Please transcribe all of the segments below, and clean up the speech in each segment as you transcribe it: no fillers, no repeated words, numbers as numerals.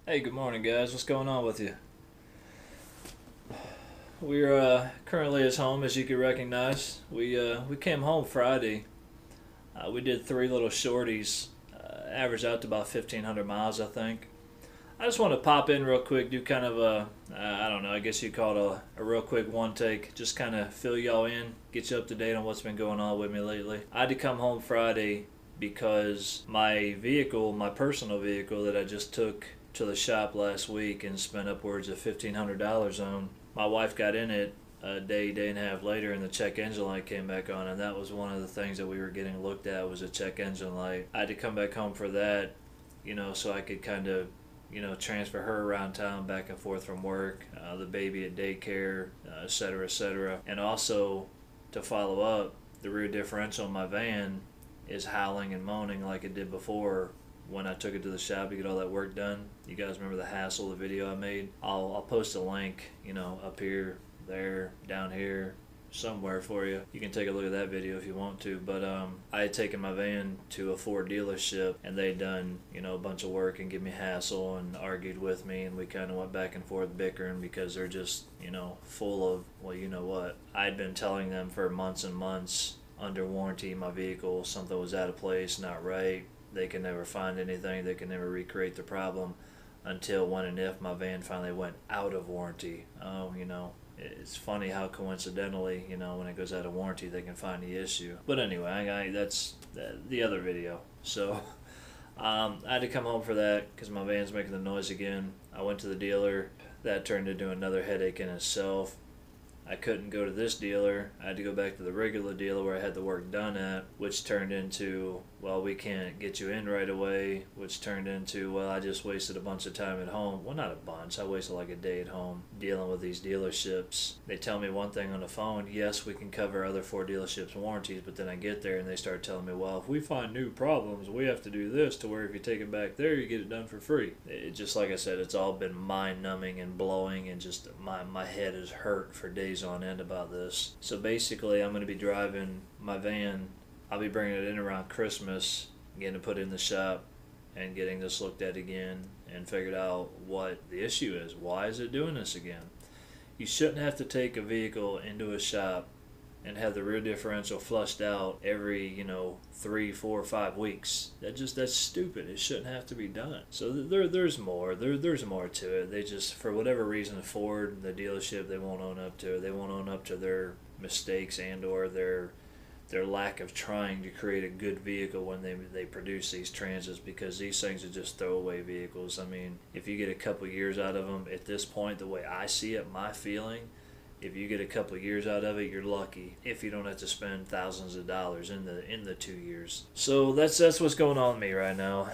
Hey, good morning, guys. What's going on with you? We're currently at home, as you can recognize. We came home Friday. We did three little shorties, averaged out to about 1,500 miles, I think. I just want to pop in real quick, do kind of I don't know, I guess you call it a real quick one take, just kind of fill y'all in, get you up to date on what's been going on with me lately. I had to come home Friday because my vehicle, my personal vehicle that I just took to the shop last week and spent upwards of $1,500 on, my wife got in it a day and a half later, and the check engine light came back on, and that was one of the things that we were getting looked at, was a check engine light. I had to come back home for that, so I could kind of transfer her around town back and forth from work, the baby at daycare, et cetera, et cetera. And also, to follow up, the rear differential in my van is howling and moaning like it did before when I took it to the shop to get all that work done. You guys remember the hassle, the video I made? I'll post a link, up here, there, down here, somewhere for you. You can take a look at that video if you want to. But I had taken my van to a Ford dealership, and they'd done a bunch of work and give me hassle and argued with me, and we kind of went back and forth bickering because they're just full of, well, you know what. I'd been telling them for months and months, under warranty, my vehicle, something was out of place, not right. They can never find anything. They can never recreate the problem until when and if my van finally went out of warranty. It's funny how coincidentally, when it goes out of warranty, they can find the issue. But anyway, that's the other video. So I had to come home for that because my van's making the noise again. I went to the dealer. That turned into another headache in itself. I couldn't go to this dealer. I had to go back to the regular dealer where I had the work done at, which turned into, well, we can't get you in right away, which turned into, well, I just wasted a bunch of time at home. Well, not a bunch. I wasted like a day at home dealing with these dealerships. They tell me one thing on the phone, yes, we can cover other Ford dealerships' warranties, but then I get there and they start telling me, well, if we find new problems, we have to do this, to where if you take it back there, you get it done for free. It just, like I said, it's all been mind-numbing and blowing, and just my head is hurt for days on end about this. So basically, I'm going to be driving my van. I'll be bringing it in around Christmas, getting it put in the shop, and getting this looked at again and figured out what the issue is. Why is it doing this again? You shouldn't have to take a vehicle into a shop and have the rear differential flushed out every 3, 4, 5 weeks. That's stupid. It shouldn't have to be done. So there's more. There's more to it. They just, for whatever reason, Ford, the dealership, they won't own up to it. They won't own up to their mistakes and or their lack of trying to create a good vehicle when they produce these Transits, because these things are just throwaway vehicles. I mean, if you get a couple years out of them, at this point, the way I see it, my feeling, if you get a couple of years out of it, you're lucky. If you don't have to spend thousands of dollars in the 2 years. So that's what's going on with me right now.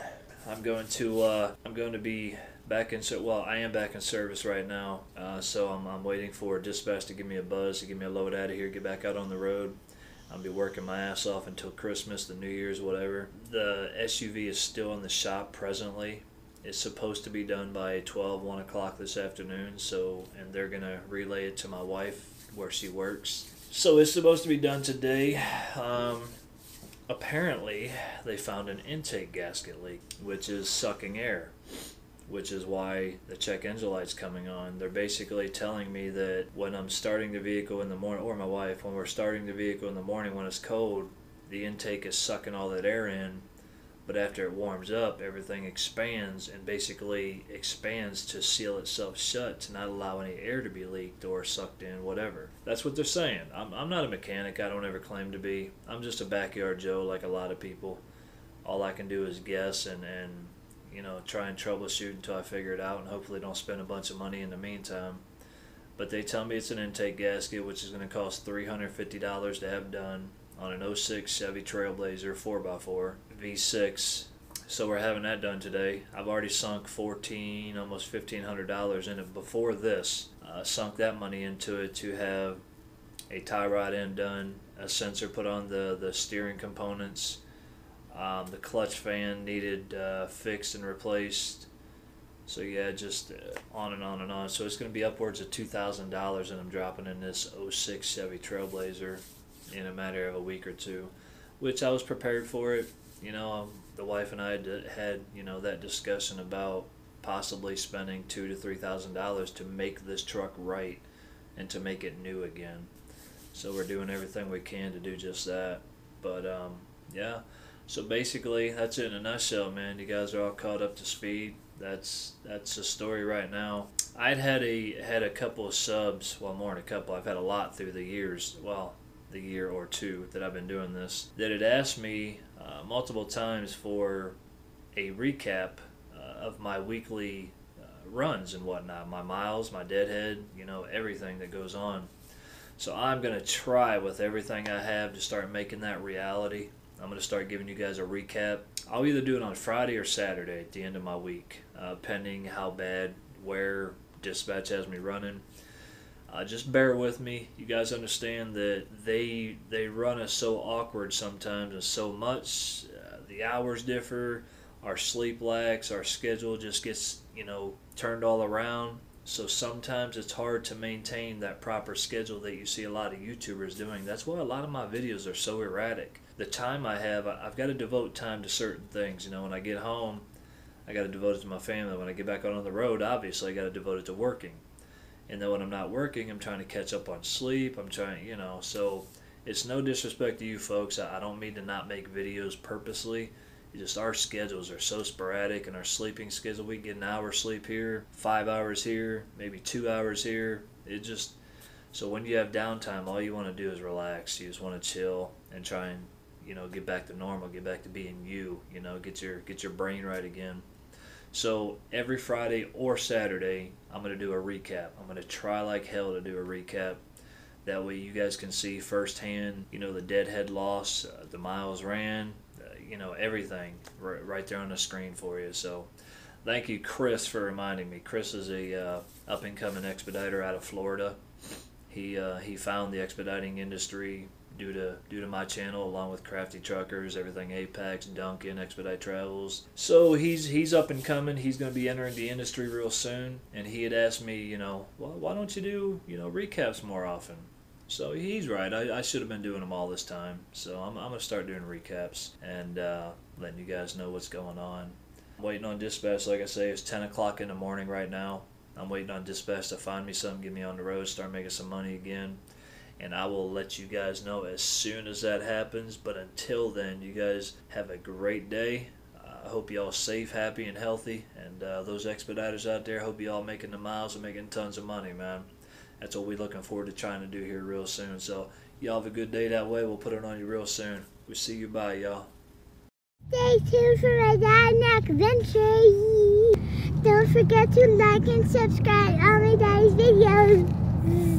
I'm going to be back in, well, I am back in service right now. So I'm waiting for dispatch to give me a buzz, to give me a load out of here, get back out on the road. I'll be working my ass off until Christmas, the New Year's, whatever. The SUV is still in the shop presently. It's supposed to be done by 1 o'clock this afternoon, and they're going to relay it to my wife where she works. So it's supposed to be done today. Apparently, they found an intake gasket leak, which is sucking air, which is why the check engine light's coming on. They're basically telling me that when I'm starting the vehicle in the morning, or my wife, when we're starting the vehicle in the morning when it's cold, the intake is sucking all that air in. But after it warms up, everything expands and basically expands to seal itself shut, to not allow any air to be leaked or sucked in, whatever. That's what they're saying. I'm not a mechanic. I don't ever claim to be. I'm just a backyard Joe like a lot of people. All I can do is guess and try and troubleshoot until I figure it out, and hopefully don't spend a bunch of money in the meantime. But they tell me it's an intake gasket, which is going to cost $350 to have done, on an '06 Chevy Trailblazer 4x4 V6. So we're having that done today. I've already sunk almost $1,500 in it before this. Sunk that money into it to have a tie rod end done, a sensor put on the steering components. The clutch fan needed fixed and replaced. So yeah, just on and on and on. So it's going to be upwards of $2,000, and I'm dropping in this '06 Chevy Trailblazer in a matter of a week or two, which I was prepared for it. The wife and I had that discussion about possibly spending $2,000 to $3,000 to make this truck right and to make it new again. So we're doing everything we can to do just that. But yeah, so basically that's it in a nutshell, man. You guys are all caught up to speed. That's the story right now. I'd had a couple of subs, well, more than a couple. I've had a lot through the years, well, the year or two that I've been doing this, that had asked me multiple times for a recap of my weekly runs and whatnot, my miles, my deadhead, you know, everything that goes on. So I'm going to try with everything I have to start making that reality. I'm going to start giving you guys a recap. I'll either do it on Friday or Saturday at the end of my week, pending how bad, where dispatch has me running. Just bear with me. You guys understand that they run us so awkward sometimes and so much. The hours differ, our sleep lacks, our schedule just gets, you know, turned all around. So sometimes it's hard to maintain that proper schedule that you see a lot of YouTubers doing. That's why a lot of my videos are so erratic. The time I have, I've got to devote time to certain things. You know, when I get home, I got to devote it to my family. When I get back out on the road, obviously I got to devote it to working. And then when I'm not working, I'm trying to catch up on sleep. I'm trying, you know, so it's no disrespect to you folks. I don't mean to not make videos purposely. It's just our schedules are so sporadic, and our sleeping schedule, we get an hour sleep here, 5 hours here, maybe 2 hours here. It just, so when you have downtime, all you want to do is relax. You just want to chill and try and, you know, get back to normal, get back to being you, you know, get your brain right again. So every Friday or Saturday, I'm going to do a recap. I'm going to try like hell to do a recap. That way you guys can see firsthand, you know, the deadhead loss, the miles ran, you know, everything right there on the screen for you. So thank you, Chris, for reminding me. Chris is a up-and-coming expediter out of Florida. He found the expediting industry due to my channel, along with Crafty Truckers, Everything Apex, Duncan, Expedite Travels. So he's up and coming. He's going to be entering the industry real soon. And he had asked me, you know, well, why don't you do, you know, recaps more often? So he's right. I should have been doing them all this time. So I'm going to start doing recaps and letting you guys know what's going on. I'm waiting on dispatch. Like I say, it's 10 o'clock in the morning right now. I'm waiting on dispatch to find me something, get me on the road, start making some money again. And I will let you guys know as soon as that happens. But until then, you guys have a great day. I hope you all safe, happy, and healthy. And those expediters out there, hope you all making the miles and making tons of money, man. That's what we're looking forward to trying to do here real soon. So y'all have a good day that way. We'll put it on you real soon. We'll see you. Bye, y'all. Stay tuned for my dad next adventure. Don't forget to like and subscribe on my daddy's videos.